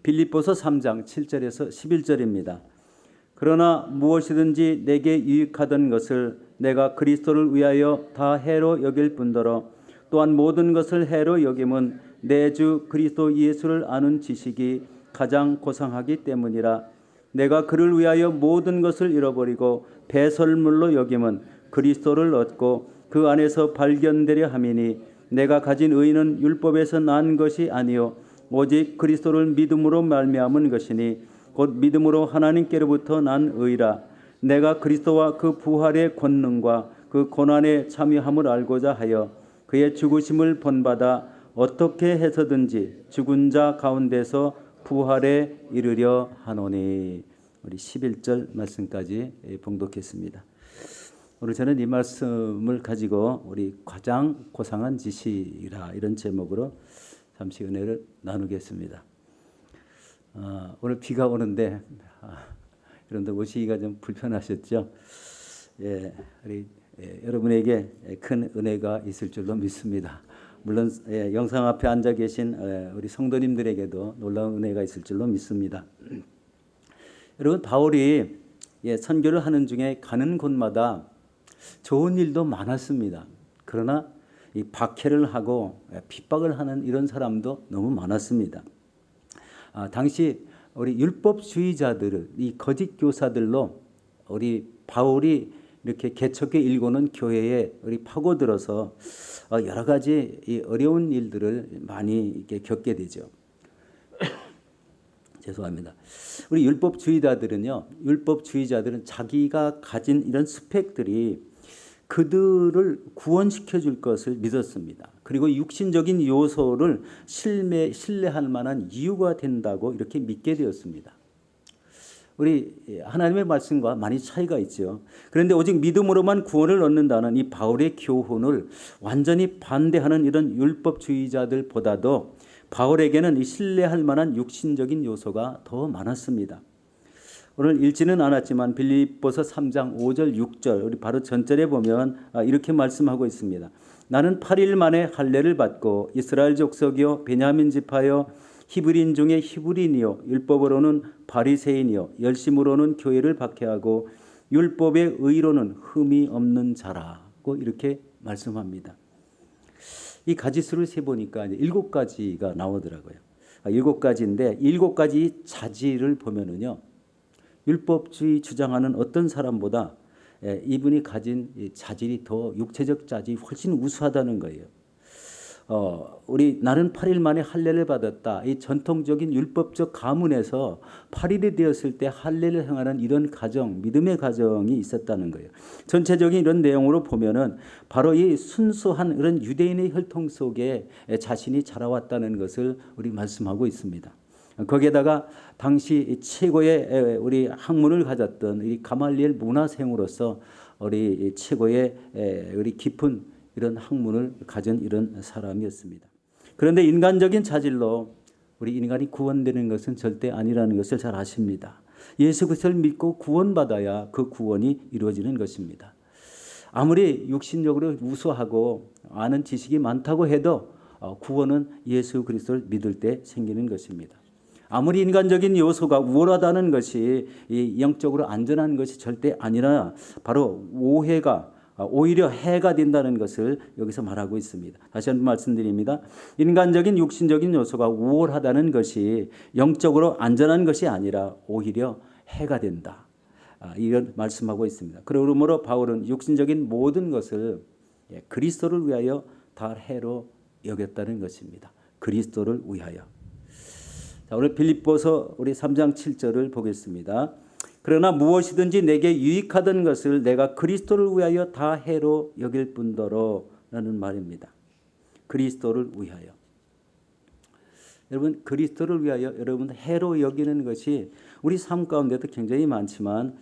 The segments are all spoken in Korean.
빌립보서 3장 7절에서 11절입니다. 그러나 무엇이든지 내게 유익하던 것을 내가 그리스도를 위하여 다 해로 여길 뿐더러 또한 모든 것을 해로 여김은 내 주 그리스도 예수를 아는 지식이 가장 고상하기 때문이라. 내가 그를 위하여 모든 것을 잃어버리고 배설물로 여김은 그리스도를 얻고 그 안에서 발견되려 함이니 내가 가진 의는 율법에서 난 것이 아니요 오직 그리스도를 믿음으로 말미암은 것이니 곧 믿음으로 하나님께로부터 난 의라. 내가 그리스도와 그 부활의 권능과 그 고난에 참여함을 알고자 하여 그의 죽으심을 본받아 어떻게 해서든지 죽은 자 가운데서 부활에 이르려 하노니. 우리 11절 말씀까지 봉독했습니다. 오늘 저는 이 말씀을 가지고 우리 가장 고상한 지시라 이런 제목으로 잠시 은혜를 나누겠습니다. 오늘 비가 오는데 그런데 오시기가 좀 불편하셨죠? 여러분에게 큰 은혜가 있을 줄로 믿습니다. 물론 영상 앞에 앉아 계신 우리 성도님들에게도 놀라운 은혜가 있을 줄로 믿습니다. 여러분, 바울이 선교를 하는 중에 가는 곳마다 좋은 일도 많았습니다. 그러나 이 박해를 하고 핍박을 하는 이런 사람도 너무 많았습니다. 당시 우리 율법주의자들을 이 거짓 교사들로 우리 바울이 이렇게 개척해 일궈놓은 교회에 우리 파고들어서 여러 가지 이 어려운 일들을 많이 이렇게 겪게 되죠. 죄송합니다. 우리 율법주의자들은 자기가 가진 이런 스펙들이 그들을 구원시켜 줄 것을 믿었습니다. 그리고 육신적인 요소를 신뢰할 만한 이유가 된다고 이렇게 믿게 되었습니다. 우리 하나님의 말씀과 많이 차이가 있죠. 그런데 오직 믿음으로만 구원을 얻는다는 이 바울의 교훈을 완전히 반대하는 이런 율법주의자들보다도 바울에게는 이 신뢰할 만한 육신적인 요소가 더 많았습니다. 오늘 읽지는 않았지만 빌립보서 3장 5절 6절 우리 바로 전절에 보면 이렇게 말씀하고 있습니다. 나는 8일 만에 할례를 받고 이스라엘 족속이요 베냐민 지파요 히브리인 중에 히브리인이요 율법으로는 바리새인이요 열심으로는 교회를 박해하고 율법의 의로는 흠이 없는 자라고 이렇게 말씀합니다. 이 가지수를 세보니까 7가지가 나오더라고요. 7가지인데 7가지 자질을 보면은요. 율법주의 주장하는 어떤 사람보다 이분이 가진 자질이 더 육체적 자질이 훨씬 우수하다는 거예요. 우리 나는 8일 만에 할례를 받았다. 이 전통적인 율법적 가문에서 8일이 되었을 때 할례를 행하는 이런 가정, 믿음의 가정이 있었다는 거예요. 전체적인 이런 내용으로 보면은 바로 이 순수한 이런 유대인의 혈통 속에 자신이 자라왔다는 것을 우리 말씀하고 있습니다. 거기에다가 당시 최고의 우리 학문을 가졌던 이 가말리엘 문화생으로서 우리 최고의 우리 깊은 이런 학문을 가진 이런 사람이었습니다. 그런데 인간적인 자질로 우리 인간이 구원되는 것은 절대 아니라는 것을 잘 아십니다. 예수 그리스도를 믿고 구원받아야 그 구원이 이루어지는 것입니다. 아무리 육신적으로 우수하고 아는 지식이 많다고 해도 구원은 예수 그리스도를 믿을 때 생기는 것입니다. 아무리 인간적인 요소가 우월하다는 것이 이 영적으로 안전한 것이 절대 아니라 바로 오히려 해가 된다는 것을 여기서 말하고 있습니다. 다시 한번 말씀드립니다. 인간적인 육신적인 요소가 우월하다는 것이 영적으로 안전한 것이 아니라 오히려 해가 된다. 이런 말씀하고 있습니다. 그러므로 바울은 육신적인 모든 것을 그리스도를 위하여 다 해로 여겼다는 것입니다. 그리스도를 위하여. 자, 오늘 빌립보서 우리 3장 7절을 보겠습니다. 그러나 무엇이든지 내게 유익하던 것을 내가 그리스도를 위하여 다 해로 여길 뿐더러 라는 말입니다. 그리스도를 위하여. 여러분, 그리스도를 위하여 여러분 해로 여기는 것이 우리 삶 가운데도 굉장히 많지만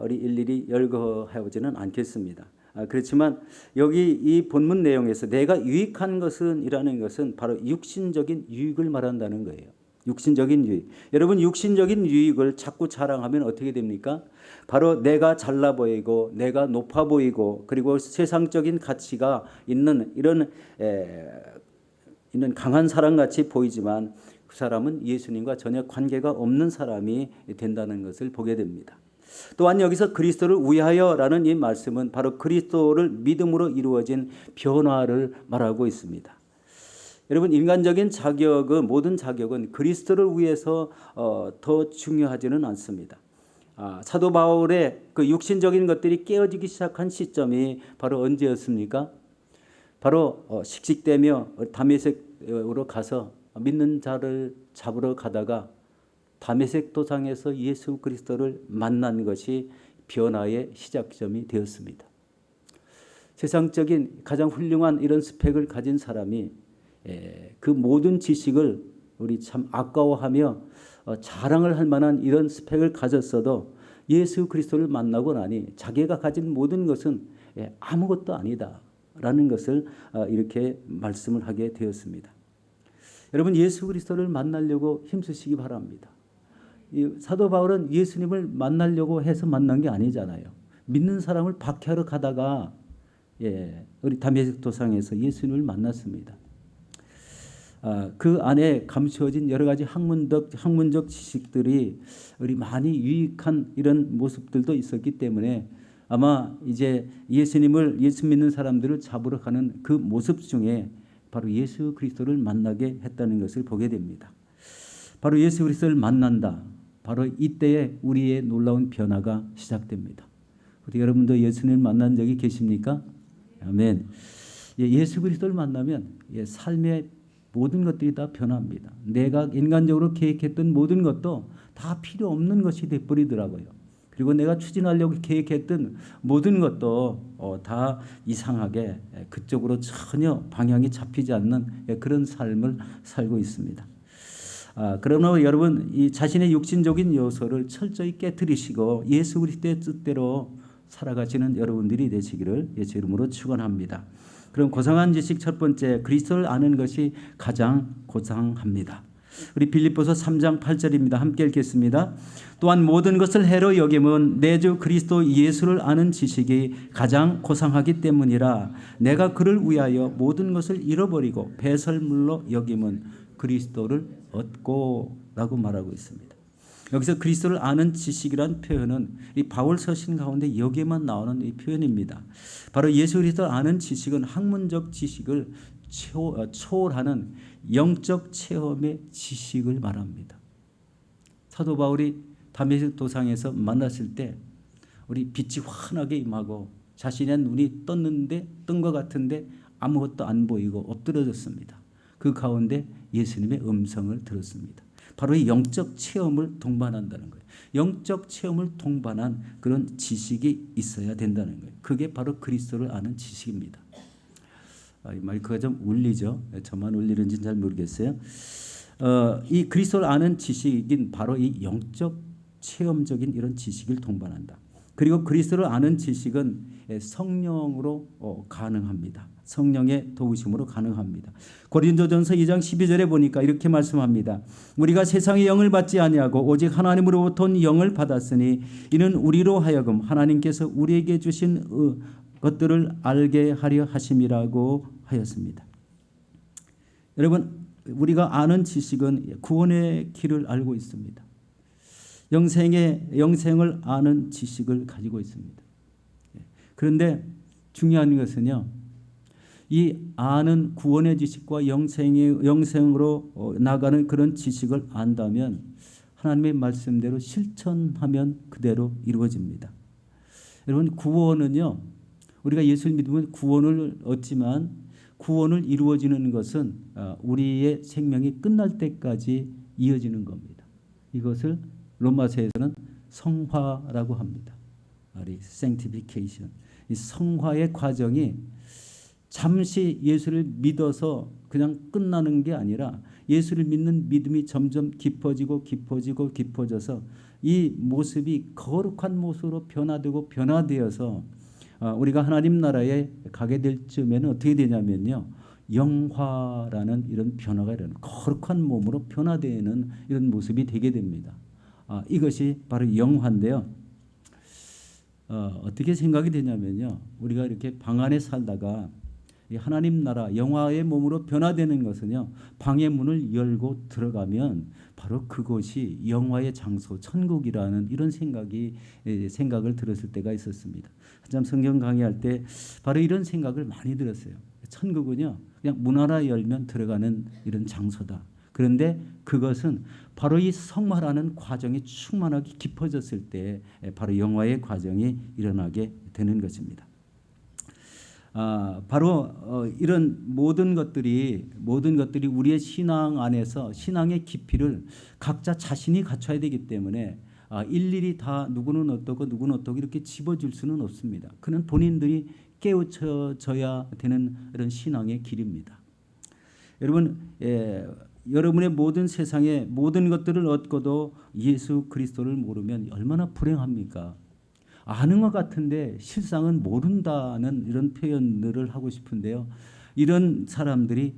우리 일일이 열거해보지는 않겠습니다. 그렇지만 여기 이 본문 내용에서 내가 유익한 것은 이라는 것은 바로 육신적인 유익을 말한다는 거예요. 육신적인 유익. 여러분, 육신적인 유익을 자꾸 자랑하면 어떻게 됩니까? 바로 내가 잘나 보이고 내가 높아 보이고 그리고 세상적인 가치가 있는 이런 강한 사람같이 보이지만 그 사람은 예수님과 전혀 관계가 없는 사람이 된다는 것을 보게 됩니다. 또한 여기서 그리스도를 위하여라는 이 말씀은 바로 그리스도를 믿음으로 이루어진 변화를 말하고 있습니다. 여러분, 인간적인 자격은, 모든 자격은 그리스도를 위해서 더 중요하지는 않습니다. 사도 바울의 그 육신적인 것들이 깨어지기 시작한 시점이 바로 언제였습니까? 바로 씩씩대며 다메섹으로 가서 믿는 자를 잡으러 가다가 다메섹 도상에서 예수 그리스도를 만난 것이 변화의 시작점이 되었습니다. 세상적인 가장 훌륭한 이런 스펙을 가진 사람이 그 모든 지식을 우리 참 아까워하며 자랑을 할 만한 이런 스펙을 가졌어도 예수 그리스도를 만나고 나니 자기가 가진 모든 것은 아무것도 아니다라는 것을 이렇게 말씀을 하게 되었습니다. 여러분, 예수 그리스도를 만나려고 힘쓰시기 바랍니다. 사도 바울은 예수님을 만나려고 해서 만난 게 아니잖아요. 믿는 사람을 박해하러 가다가 우리 다메섹 도상에서 예수님을 만났습니다. 그 안에 감추어진 여러 가지 학문적 지식들이 우리 많이 유익한 이런 모습들도 있었기 때문에 아마 이제 예수 믿는 사람들을 잡으러 가는 그 모습 중에 바로 예수 그리스도를 만나게 했다는 것을 보게 됩니다. 바로 예수 그리스도를 만난다. 바로 이때에 우리의 놀라운 변화가 시작됩니다. 우리 여러분도 예수님을 만난 적이 계십니까? 아멘. 예수 그리스도를 만나면 삶의 모든 것들이 다 변합니다. 내가 인간적으로 계획했던 모든 것도 다 필요 없는 것이 돼버리더라고요. 그리고 내가 추진하려고 계획했던 모든 것도 다 이상하게 그쪽으로 전혀 방향이 잡히지 않는 그런 삶을 살고 있습니다. 그러나 여러분, 이 자신의 육신적인 요소를 철저히 깨뜨리시고 예수 그리스도의 뜻대로 살아가시는 여러분들이 되시기를 예수 이름으로 축원합니다. 그럼 고상한 지식 첫 번째, 그리스도를 아는 것이 가장 고상합니다. 우리 빌립보서 3장 8절입니다. 함께 읽겠습니다. 또한 모든 것을 해로 여김은 내 주 그리스도 예수를 아는 지식이 가장 고상하기 때문이라. 내가 그를 위하여 모든 것을 잃어버리고 배설물로 여김은 그리스도를 얻고 라고 말하고 있습니다. 여기서 그리스도를 아는 지식이란 표현은 이 바울 서신 가운데 여기에만 나오는 이 표현입니다. 바로 예수 그리스도를 아는 지식은 학문적 지식을 초월하는 영적 체험의 지식을 말합니다. 사도 바울이 다메섹 도상에서 만났을 때 우리 빛이 환하게 임하고 자신의 눈이 뜬 것 같은데 아무것도 안 보이고 엎드려졌습니다. 그 가운데 예수님의 음성을 들었습니다. 바로 이 영적 체험을 동반한다는 거예요. 영적 체험을 동반한 그런 지식이 있어야 된다는 거예요. 그게 바로 그리스도를 아는 지식입니다. 이 마이크가 좀 울리죠? 저만 울리는지는 잘 모르겠어요. 이 그리스도를 아는 지식인 바로 이 영적 체험적인 이런 지식을 동반한다. 그리고 그리스도를 아는 지식은 성령으로 가능합니다. 성령의 도우심으로 가능합니다. 고린도전서 2장 12절에 보니까 이렇게 말씀합니다. 우리가 세상의 영을 받지 아니하고 오직 하나님으로부터 온 영을 받았으니 이는 우리로 하여금 하나님께서 우리에게 주신 것들을 알게 하려 하심이라고 하였습니다. 여러분, 우리가 아는 지식은 구원의 길을 알고 있습니다. 영생을 아는 지식을 가지고 있습니다. 그런데 중요한 것은요, 이 아는 구원의 지식과 영생으로 나가는 그런 지식을 안다면 하나님의 말씀대로 실천하면 그대로 이루어집니다. 여러분, 구원은요, 우리가 예수를 믿으면 구원을 얻지만 구원을 이루어지는 것은 우리의 생명이 끝날 때까지 이어지는 겁니다. 이것을 로마서에서는 성화라고 합니다. sanctification. 이 성화의 과정이 잠시 예수를 믿어서 그냥 끝나는 게 아니라 예수를 믿는 믿음이 점점 깊어져서 이 모습이 거룩한 모습으로 변화되어서 우리가 하나님 나라에 가게 될 즈음에는 어떻게 되냐면요, 영화라는 이런 변화가 일어나는 거룩한 몸으로 변화되는 이런 모습이 되게 됩니다. 이것이 바로 영화인데요. 어떻게 생각이 되냐면요, 우리가 이렇게 방 안에 살다가 이 하나님 나라 영화의 몸으로 변화되는 것은요, 방의 문을 열고 들어가면 바로 그곳이 영화의 장소, 천국이라는 이런 생각을 들었을 때가 있었습니다. 한참 성경 강의할 때 바로 이런 생각을 많이 들었어요. 천국은요, 그냥 문 하나 열면 들어가는 이런 장소다. 그런데 그것은 바로 이 성화라는 과정이 충만하게 깊어졌을 때 바로 영화의 과정이 일어나게 되는 것입니다. 바로 이런 모든 것들이 우리의 신앙 안에서 신앙의 깊이를 각자 자신이 갖춰야 되기 때문에 일일이 다 누구는 어떻고 누구는 어떻고 이렇게 집어줄 수는 없습니다. 그는 본인들이 깨우쳐져야 되는 이런 신앙의 길입니다. 여러분, 여러분의 모든 세상의 모든 것들을 얻고도 예수 그리스도를 모르면 얼마나 불행합니까? 아는 것 같은데 실상은 모른다는 이런 표현들을 하고 싶은데요. 이런 사람들이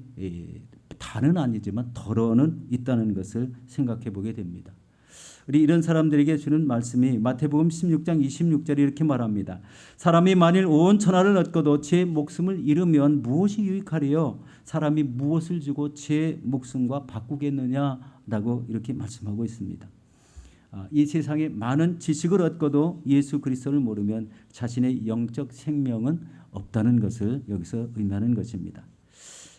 다는 아니지만 덜어는 있다는 것을 생각해 보게 됩니다. 우리 이런 사람들에게 주는 말씀이 마태복음 16장 26절에 이렇게 말합니다. 사람이 만일 온 천하를 얻고도 제 목숨을 잃으면 무엇이 유익하리요? 사람이 무엇을 주고 제 목숨과 바꾸겠느냐라고 이렇게 말씀하고 있습니다. 이 세상에 많은 지식을 얻고도 예수 그리스도를 모르면 자신의 영적 생명은 없다는 것을 여기서 의미하는 것입니다.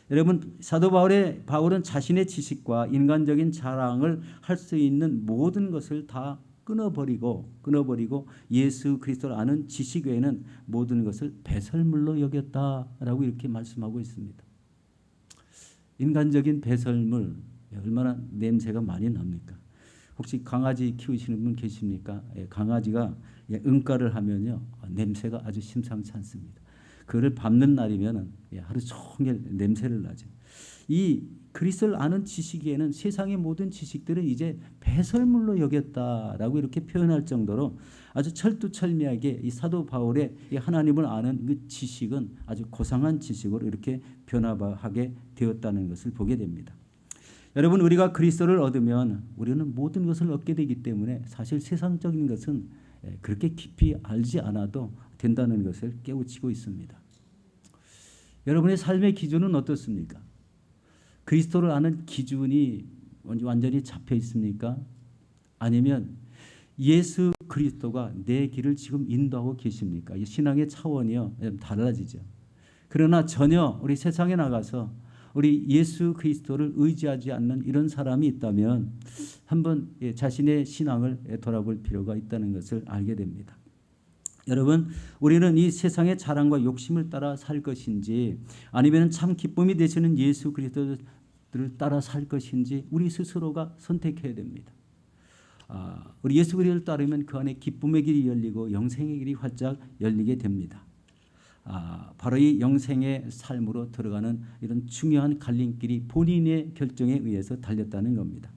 여러분, 사도 바울은 자신의 지식과 인간적인 자랑을 할 수 있는 모든 것을 다 끊어버리고 예수 그리스도를 아는 지식 외에는 모든 것을 배설물로 여겼다라고 이렇게 말씀하고 있습니다. 인간적인 배설물 얼마나 냄새가 많이 납니까? 혹시 강아지 키우시는 분 계십니까? 강아지가 응가를 하면요, 냄새가 아주 심상치 않습니다. 그를 밟는 날이면 하루 종일 냄새를 나죠. 이 그리스도를 아는 지식에는 세상의 모든 지식들은 이제 배설물로 여겼다라고 이렇게 표현할 정도로 아주 철두철미하게 이 사도 바울의 이 하나님을 아는 그 지식은 아주 고상한 지식으로 이렇게 변화하게 되었다는 것을 보게 됩니다. 여러분, 우리가 그리스도를 얻으면 우리는 모든 것을 얻게 되기 때문에 사실 세상적인 것은 그렇게 깊이 알지 않아도 된다는 것을 깨우치고 있습니다. 여러분의 삶의 기준은 어떻습니까? 그리스도를 아는 기준이 완전히 잡혀 있습니까? 아니면 예수 그리스도가 내 길을 지금 인도하고 계십니까? 이 신앙의 차원이요, 달라지죠. 그러나 전혀 우리 세상에 나가서 우리 예수 그리스도를 의지하지 않는 이런 사람이 있다면 한번 자신의 신앙을 돌아볼 필요가 있다는 것을 알게 됩니다. 여러분, 우리는 이 세상의 자랑과 욕심을 따라 살 것인지 아니면 참 기쁨이 되시는 예수 그리스도를 따라 살 것인지 우리 스스로가 선택해야 됩니다. 우리 예수 그리스도를 따르면 그 안에 기쁨의 길이 열리고 영생의 길이 활짝 열리게 됩니다. 바로 이 영생의 삶으로 들어가는 이런 중요한 갈림길이 본인의 결정에 의해서 달렸다는 겁니다.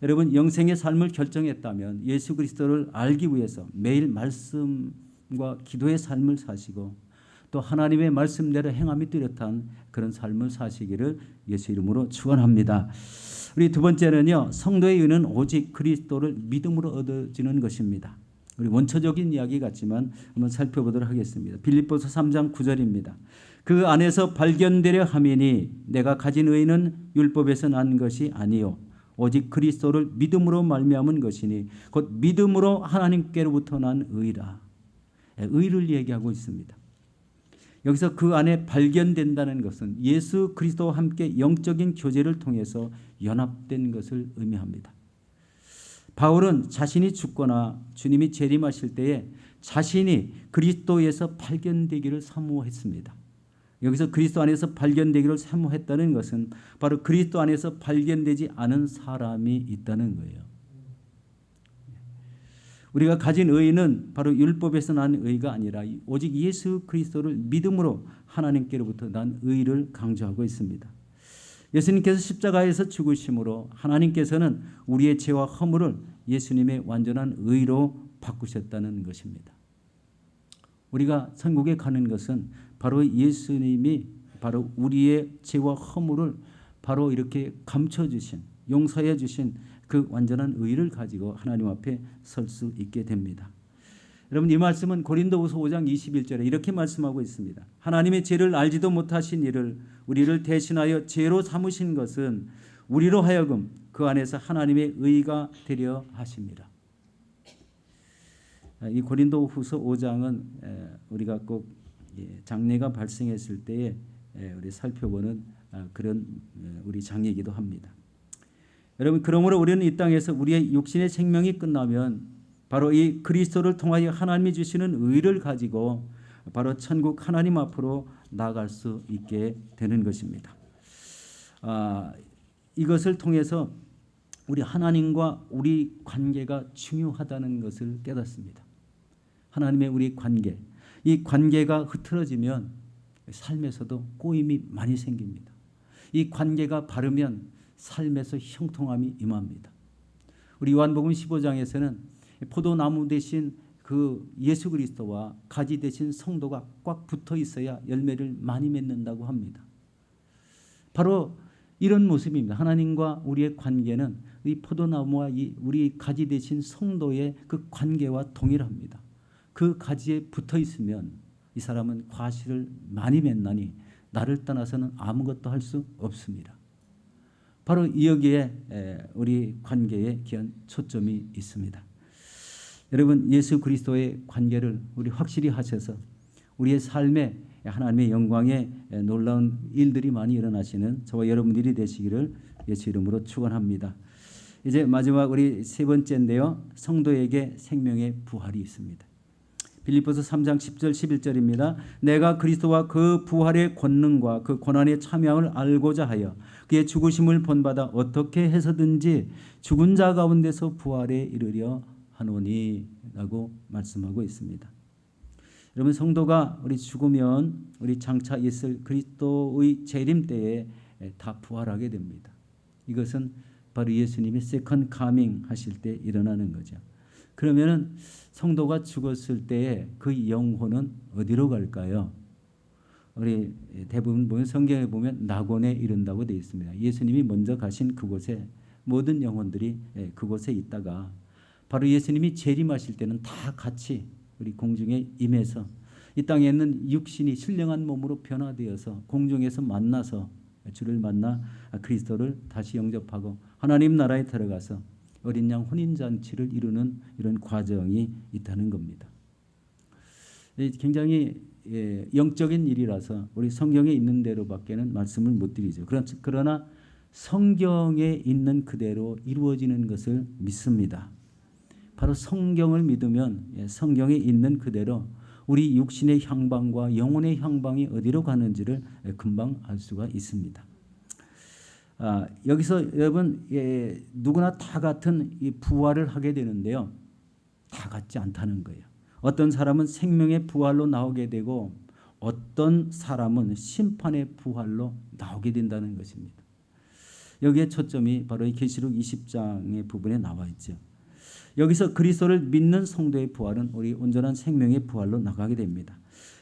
여러분, 영생의 삶을 결정했다면 예수 그리스도를 알기 위해서 매일 말씀과 기도의 삶을 사시고 또 하나님의 말씀대로 행함이 뚜렷한 그런 삶을 사시기를 예수 이름으로 축원합니다. 우리 두 번째는요, 성도의 의는 오직 그리스도를 믿음으로 얻어지는 것입니다. 우리 원초적인 이야기 같지만 한번 살펴보도록 하겠습니다. 빌립보서 3장 9절입니다. 그 안에서 발견되려 함이니 내가 가진 의는 율법에서 난 것이 아니요 오직 그리스도를 믿음으로 말미암은 것이니 곧 믿음으로 하나님께로부터 난 의라. 의를 얘기하고 있습니다. 여기서 그 안에 발견된다는 것은 예수 그리스도와 함께 영적인 교제를 통해서 연합된 것을 의미합니다. 바울은 자신이 죽거나 주님이 재림하실 때에 자신이 그리스도에서 발견되기를 사모했습니다. 여기서 그리스도 안에서 발견되기를 사모했다는 것은 바로 그리스도 안에서 발견되지 않은 사람이 있다는 거예요. 우리가 가진 의는 바로 율법에서 난 의가 아니라 오직 예수 그리스도를 믿음으로 하나님께로부터 난 의를 강조하고 있습니다. 예수님께서 십자가에서 죽으심으로 하나님께서는 우리의 죄와 허물을 예수님의 완전한 의로 바꾸셨다는 것입니다. 우리가 천국에 가는 것은 바로 예수님이 바로 우리의 죄와 허물을 바로 이렇게 감춰주신, 용서해 주신 그 완전한 의를 가지고 하나님 앞에 설 수 있게 됩니다. 여러분, 이 말씀은 고린도후서 5장 21절에 이렇게 말씀하고 있습니다. 하나님의 죄를 알지도 못하신 이를 우리를 대신하여 죄로 삼으신 것은 우리로 하여금 그 안에서 하나님의 의가 되려 하십니다. 이 고린도후서 5장은 우리가 꼭 장례가 발생했을 때에 우리 살펴보는 그런 우리 장이기도 합니다. 여러분, 그러므로 우리는 이 땅에서 우리의 육신의 생명이 끝나면 바로 이 그리스도를 통하여 하나님이 주시는 의를 가지고 바로 천국 하나님 앞으로 나아갈 수 있게 되는 것입니다. 이것을 통해서 우리 하나님과 우리 관계가 중요하다는 것을 깨닫습니다. 하나님의 우리 관계, 이 관계가 흐트러지면 삶에서도 꼬임이 많이 생깁니다. 이 관계가 바르면 삶에서 형통함이 임합니다. 우리 요한복음 15장에서는 포도나무 대신 그 예수 그리스도와 가지 대신 성도가 꽉 붙어 있어야 열매를 많이 맺는다고 합니다. 바로 이런 모습입니다. 하나님과 우리의 관계는 이 포도나무와 우리 가지 대신 성도의 그 관계와 동일합니다. 그 가지에 붙어 있으면 이 사람은 과실을 많이 맺나니 나를 떠나서는 아무것도 할 수 없습니다. 바로 여기에 우리 관계에 귀한 초점이 있습니다. 여러분, 예수 그리스도의 관계를 우리 확실히 하셔서 우리의 삶에 하나님의 영광에 놀라운 일들이 많이 일어나시는 저와 여러분들이 되시기를 예수 이름으로 축원합니다. 이제 마지막 우리 세 번째인데요. 성도에게 생명의 부활이 있습니다. 빌립보서 3장 10절 11절입니다. 내가 그리스도와 그 부활의 권능과 그 고난의 참여함을 알고자 하여 그의 죽으심을 본받아 어떻게 해서든지 죽은 자 가운데서 부활에 이르려 하노니 라고 말씀하고 있습니다. 여러분, 성도가 우리 죽으면 우리 장차 있을 그리스도의 재림 때에 다 부활하게 됩니다. 이것은 바로 예수님이 세컨 카밍 하실 때 일어나는 거죠. 그러면은 성도가 죽었을 때에 그 영혼은 어디로 갈까요? 우리 대부분 보면 성경에 보면 낙원에 이른다고 되어 있습니다. 예수님이 먼저 가신 그곳에 모든 영혼들이 그곳에 있다가 바로 예수님이 재림하실 때는 다 같이 우리 공중에 임해서 이 땅에 있는 육신이 신령한 몸으로 변화되어서 공중에서 만나서 주를 만나 그리스도를 다시 영접하고 하나님 나라에 들어가서 어린 양 혼인잔치를 이루는 이런 과정이 있다는 겁니다. 굉장히 영적인 일이라서 우리 성경에 있는 대로밖에는 말씀을 못 드리죠. 그러나 성경에 있는 그대로 이루어지는 것을 믿습니다. 바로 성경을 믿으면 성경에 있는 그대로 우리 육신의 향방과 영혼의 향방이 어디로 가는지를 금방 알 수가 있습니다. 여기서 여러분 누구나 다 같은 이 부활을 하게 되는데요. 다 같지 않다는 거예요. 어떤 사람은 생명의 부활로 나오게 되고 어떤 사람은 심판의 부활로 나오게 된다는 것입니다. 여기에 초점이 바로 이 계시록 20장의 부분에 나와 있죠. 여기서 그리스도를 믿는 성도의 부활은 우리 온전한 생명의 부활로 나가게 됩니다.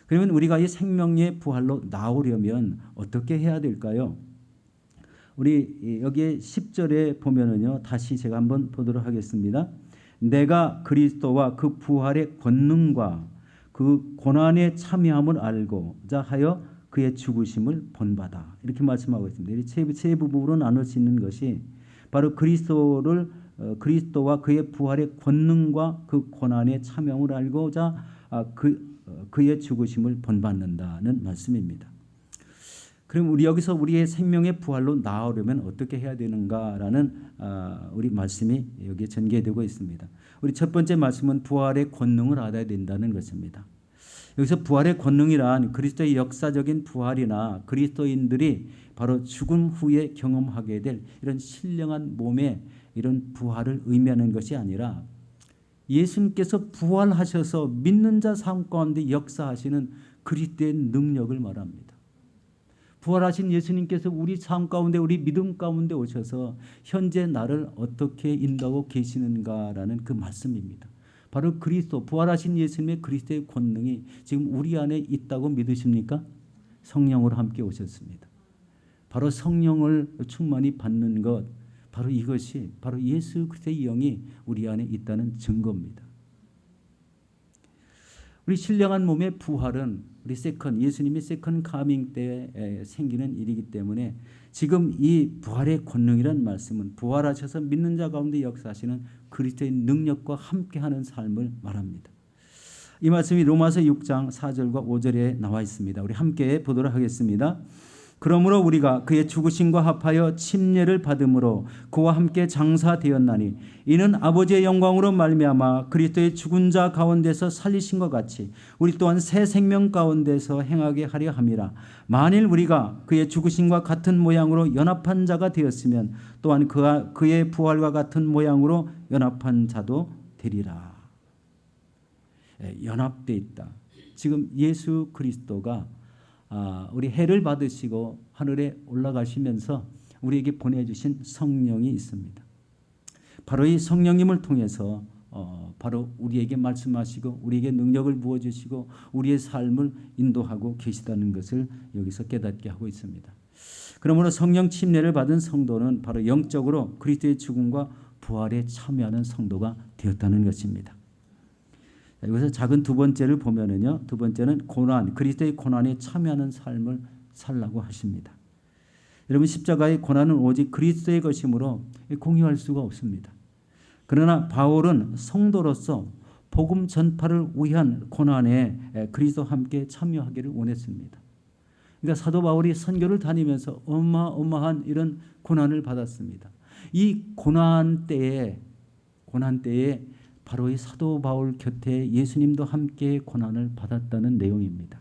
그러면 우리가 이 생명의 부활로 나오려면 어떻게 해야 될까요? 우리 여기에 10절에 보면은요. 다시 제가 한번 보도록 하겠습니다. 내가 그리스도와 그 부활의 권능과 그 고난의 참여함을 알고자 하여 그의 죽으심을 본받아. 이렇게 말씀하고 있습니다. 이 세 부분으로 나눌 수 있는 것이 바로 그리스도와 그의 부활의 권능과 그 고난의 참여함을 알고자 그의 죽으심을 본받는다는 말씀입니다. 그럼 여기서 우리의 생명의 부활로 나오려면 어떻게 해야 되는가라는 우리 말씀이 여기에 전개되고 있습니다. 우리 첫 번째 말씀은 부활의 권능을 알아야 된다는 것입니다. 여기서 부활의 권능이란 그리스도의 역사적인 부활이나 그리스도인들이 바로 죽음 후에 경험하게 될 이런 신령한 몸의 이런 부활을 의미하는 것이 아니라 예수님께서 부활하셔서 믿는 자 삶 가운데 역사하시는 그리스도의 능력을 말합니다. 부활하신 예수님께서 우리 삶 가운데 우리 믿음 가운데 오셔서 현재 나를 어떻게 인도하고 계시는가라는 그 말씀입니다. 바로 그리스도 부활하신 예수님의 그리스도의 권능이 지금 우리 안에 있다고 믿으십니까? 성령으로 함께 오셨습니다. 바로 성령을 충만히 받는 것, 바로 이것이 바로 예수 그리스도의 영이 우리 안에 있다는 증거입니다. 우리 신령한 몸의 부활은 우리 예수님이 세컨 카밍 때 생기는 일이기 때문에 지금 이 부활의 권능이라는 말씀은 부활하셔서 믿는 자 가운데 역사하시는 그리스도의 능력과 함께하는 삶을 말합니다. 이 말씀이 로마서 6장 4절과 5절에 나와 있습니다. 우리 함께 보도록 하겠습니다. 그러므로 우리가 그의 죽으심과 합하여 침례를 받음으로 그와 함께 장사되었나니 이는 아버지의 영광으로 말미암아 그리스도의 죽은 자 가운데서 살리신 것 같이 우리 또한 새 생명 가운데서 행하게 하려 함이라. 만일 우리가 그의 죽으심과 같은 모양으로 연합한 자가 되었으면 또한 그의 부활과 같은 모양으로 연합한 자도 되리라. 연합되어 있다. 지금 예수 그리스도가 우리 해를 받으시고 하늘에 올라가시면서 우리에게 보내주신 성령이 있습니다. 바로 이 성령님을 통해서 바로 우리에게 말씀하시고 우리에게 능력을 부어주시고 우리의 삶을 인도하고 계시다는 것을 여기서 깨닫게 하고 있습니다. 그러므로 성령 침례를 받은 성도는 바로 영적으로 그리스도의 죽음과 부활에 참여하는 성도가 되었다는 것입니다. 여기서 작은 두 번째를 보면은요, 두 번째는 고난, 그리스도의 고난에 참여하는 삶을 살라고 하십니다. 여러분, 십자가의 고난은 오직 그리스도의 것이므로 공유할 수가 없습니다. 그러나 바울은 성도로서 복음 전파를 위한 고난에 그리스도와 함께 참여하기를 원했습니다. 그러니까 사도 바울이 선교를 다니면서 어마어마한 이런 고난을 받았습니다. 이 고난 때에 바로 이 사도 바울 곁에 예수님도 함께 고난을 받았다는 내용입니다.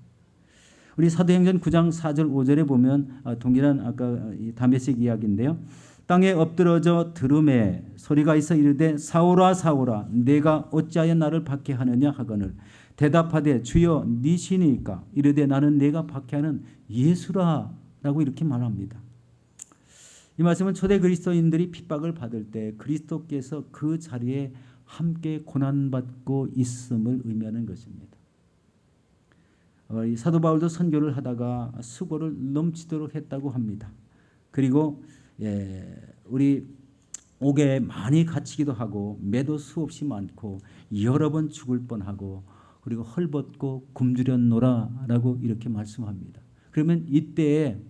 우리 사도행전 9장 4절 5절에 보면 동일한 아까 다메섹 이야기인데요. 땅에 엎드러져 들음에 소리가 있어 이르되 사울아 사울아 내가 어찌하여 나를 박해하느냐 하거늘 대답하되 주여 네 신이니까 이르되 나는 내가 박해하는 예수라 라고 이렇게 말합니다. 이 말씀은 초대 그리스도인들이 핍박을 받을 때 그리스도께서 그 자리에 함께 고난받고 있음을 의미하는 것입니다. 사도 바울도 선교를 하다가 수고를 넘치도록 했다고 합니다. 그리고 우리 옥에 많이 갇히기도 하고 매도 수없이 많고 여러 번 죽을 뻔하고 그리고 헐벗고 굶주렸노라라고 이렇게 말씀합니다. 그러면 이때에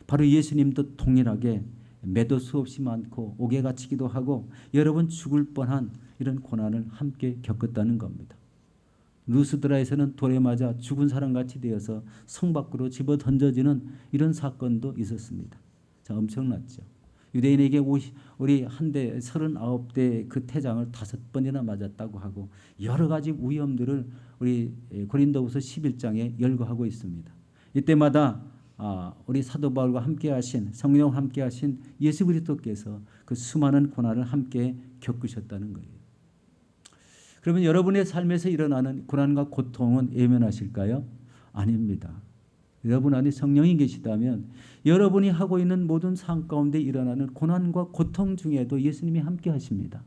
바로 예수님도 동일하게 매도 수없이 많고 옥에 갇히기도 하고 여러 번 죽을 뻔한 이런 고난을 함께 겪었다는 겁니다. 루스드라에서는 돌에 맞아 죽은 사람같이 되어서 성 밖으로 집어 던져지는 이런 사건도 있었습니다. 자, 엄청났죠. 유대인에게 우리 한 대 39대 그 태장을 5번이나 맞았다고 하고 여러 가지 위험들을 우리 고린도후서 11장에 열거하고 있습니다. 이때마다 우리 사도 바울과 함께하신 성령과 함께하신 예수 그리스도께서 그 수많은 고난을 함께 겪으셨다는 거예요. 그러면 여러분의 삶에서 일어나는 고난과 고통은 외면하실까요? 아닙니다. 여러분 안에 성령이 계시다면 여러분이 하고 있는 모든 삶 가운데 일어나는 고난과 고통 중에도 예수님이 함께 하십니다.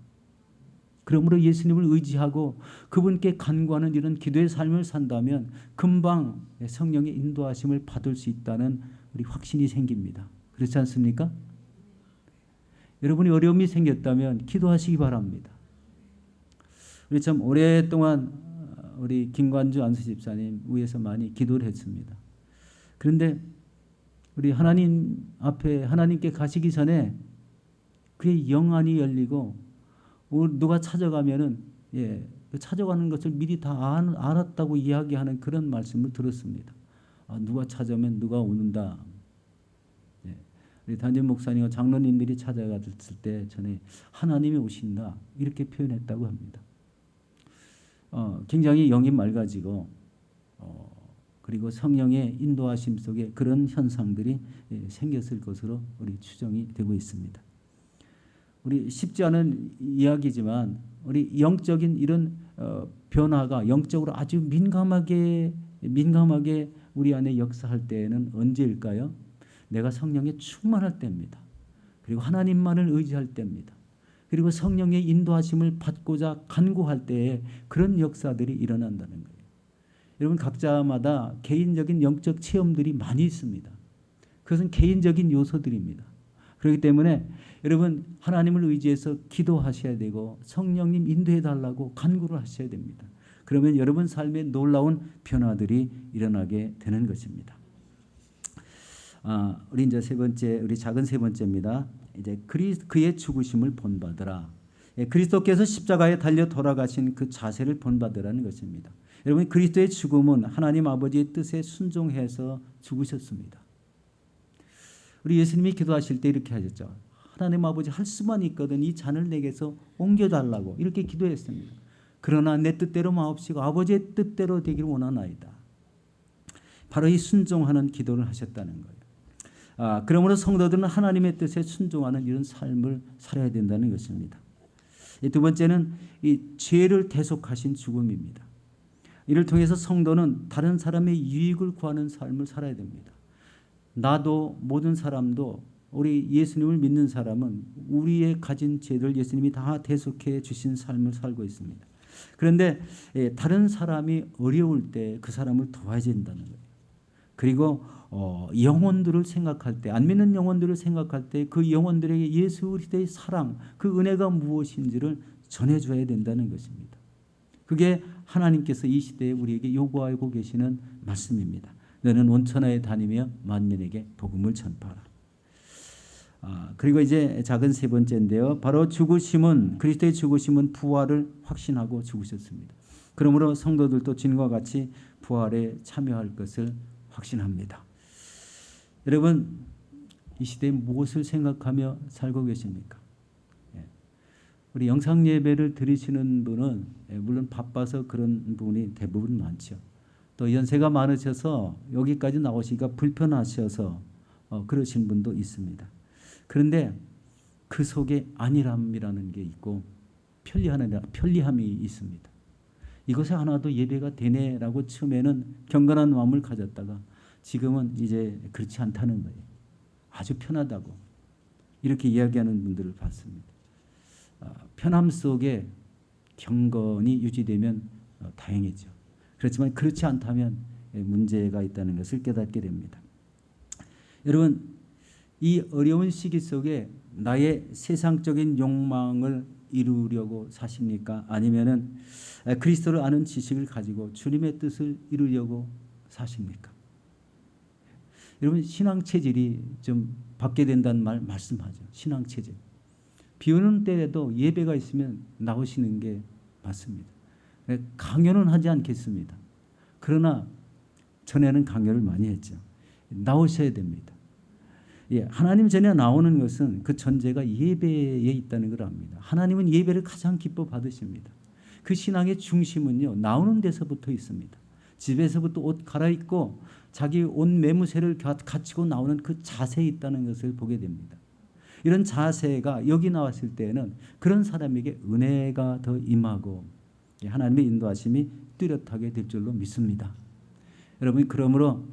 그러므로 예수님을 의지하고 그분께 간구하는 이런 기도의 삶을 산다면 금방 성령의 인도하심을 받을 수 있다는 우리 확신이 생깁니다. 그렇지 않습니까? 여러분이 어려움이 생겼다면 기도하시기 바랍니다. 우리 참 오랫동안 우리 김관주 안수 집사님 위해서 많이 기도를 했습니다. 그런데 우리 하나님 앞에 하나님께 가시기 전에 그의 영안이 열리고 누가 찾아가면은 찾아가는 것을 미리 다 알았다고 이야기하는 그런 말씀을 들었습니다. 누가 찾아오면 누가 오는다. 우리 단임 목사님과 장로님들이 찾아갔을 때 전에 하나님이 오신다 이렇게 표현했다고 합니다. 굉장히 영이 맑아지고 그리고 성령의 인도하심 속에 그런 현상들이 생겼을 것으로 우리 추정이 되고 있습니다. 우리 쉽지 않은 이야기지만 우리 영적인 이런 변화가 영적으로 아주 민감하게 우리 안에 역사할 때에는 언제일까요? 내가 성령에 충만할 때입니다. 그리고 하나님만을 의지할 때입니다. 그리고 성령의 인도하심을 받고자 간구할 때에 그런 역사들이 일어난다는 거예요. 여러분 각자마다 개인적인 영적 체험들이 많이 있습니다. 그것은 개인적인 요소들입니다. 그렇기 때문에 여러분 하나님을 의지해서 기도하셔야 되고 성령님 인도해 달라고 간구를 하셔야 됩니다. 그러면 여러분 삶에 놀라운 변화들이 일어나게 되는 것입니다. 우리 이제 세 번째, 우리 작은 세 번째입니다. 이제 그의 죽으심을 본받으라. 그리스도께서 십자가에 달려 돌아가신 그 자세를 본받으라는 것입니다. 여러분, 그리스도의 죽음은 하나님 아버지의 뜻에 순종해서 죽으셨습니다. 우리 예수님이 기도하실 때 이렇게 하셨죠. 하나님 아버지, 할 수만 있거든 이 잔을 내게서 옮겨달라고 이렇게 기도했습니다. 그러나 내 뜻대로 마옵시고 아버지의 뜻대로 되기를 원하나이다. 바로 이 순종하는 기도를 하셨다는 거예요. 그러므로 성도들은 하나님의 뜻에 순종하는 이런 삶을 살아야 된다는 것입니다. 두 번째는 이 죄를 대속하신 죽음입니다. 이를 통해서 성도는 다른 사람의 유익을 구하는 삶을 살아야 됩니다. 나도 모든 사람도 우리 예수님을 믿는 사람은 우리의 가진 죄를 예수님이 다 대속해 주신 삶을 살고 있습니다. 그런데 다른 사람이 어려울 때 그 사람을 도와야 된다는 거예요. 그리고 영혼들을 생각할 때, 안 믿는 영혼들을 생각할 때 그 영혼들에게 예수 그리스도의 사랑, 그 은혜가 무엇인지를 전해줘야 된다는 것입니다. 그게 하나님께서 이 시대에 우리에게 요구하고 계시는 말씀입니다. 너는 온 천하에 다니며 만민에게 복음을 전파하라. 그리고 이제 작은 세 번째인데요. 바로 죽으심은, 그리스도의 죽으심은 부활을 확신하고 죽으셨습니다. 그러므로 성도들도 주님과 같이 부활에 참여할 것을 확신합니다. 여러분, 이 시대에 무엇을 생각하며 살고 계십니까? 우리 영상 예배를 드리시는 분은 물론 바빠서 그런 분이 대부분 많죠. 또 연세가 많으셔서 여기까지 나오시기가 불편하셔서 그러신 분도 있습니다. 그런데 그 속에 안일함이라는 게 있고 편리함이 있습니다. 이것에 하나도 예배가 되네라고 처음에는 경건한 마음을 가졌다가 지금은 이제 그렇지 않다는 거예요. 아주 편하다고 이렇게 이야기하는 분들을 봤습니다. 편함 속에 경건이 유지되면 다행이죠. 그렇지만 그렇지 않다면 문제가 있다는 것을 깨닫게 됩니다. 여러분, 이 어려운 시기 속에 나의 세상적인 욕망을 이루려고 사십니까? 아니면은 그리스도를 아는 지식을 가지고 주님의 뜻을 이루려고 사십니까? 여러분, 신앙 체질이 좀 받게 된다는 말씀하죠. 신앙 체질. 비 오는 때에도 예배가 있으면 나오시는 게 맞습니다. 강요는 하지 않겠습니다. 그러나 전에는 강요를 많이 했죠. 나오셔야 됩니다. 하나님 전에 나오는 것은 그 전제가 예배에 있다는 걸 압니다. 하나님은 예배를 가장 기뻐 받으십니다. 그 신앙의 중심은요, 나오는 데서부터 있습니다. 집에서부터 옷 갈아입고 자기 옷 매무새를 갖추고 나오는 그 자세에 있다는 것을 보게 됩니다. 이런 자세가 여기 나왔을 때는 그런 사람에게 은혜가 더 임하고 하나님의 인도하심이 뚜렷하게 될 줄로 믿습니다. 여러분, 그러므로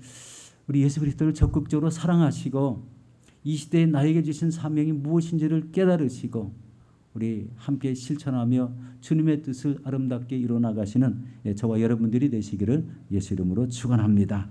우리 예수 그리스도를 적극적으로 사랑하시고 이 시대에 나에게 주신 사명이 무엇인지를 깨달으시고 우리 함께 실천하며 주님의 뜻을 아름답게 이루어나가시는 저와 여러분들이 되시기를 예수 이름으로 축원합니다.